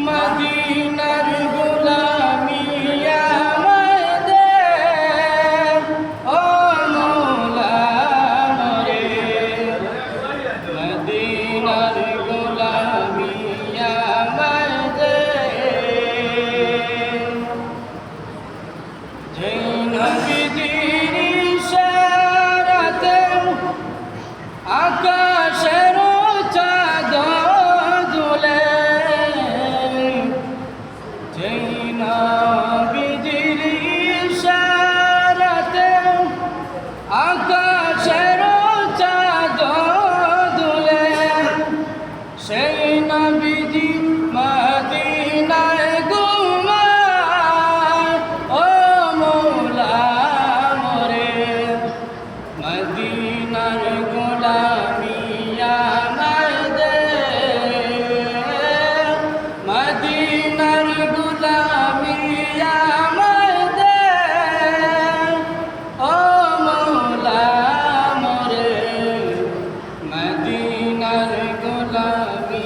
মদিনার গোলামি আমায় দে ও মওলা মরে মদিনার গোলামি আমায় দে যেই নবীজির ইশারাতে আকাশের চাঁদ দুলে যেই নবীজির ইশারাতে আকাশের চাঁদ দুলে সেই নবীজি মদিনায় ঘুমায় ও মওলা মোরে মদিনার গোলামি আমায় দে মদিনার গোলামি আমায় দে ও মওলা মোরে মদিনার গোলামি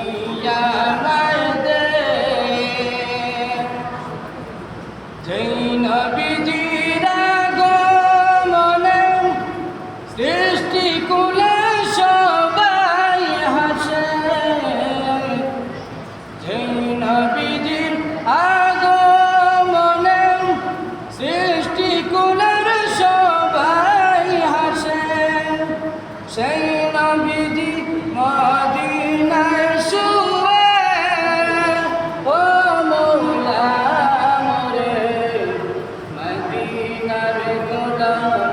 আমায় দে যেই নবীজির আগমনে সৃষ্টি কুলে সবাই হাসে যেই নবীজির আগমনে সৃষ্টি কুলের সবাই হাসে সেই নবীজি মদিনায় শুয়ে ও মওলা মোরে মদিনার গোলামি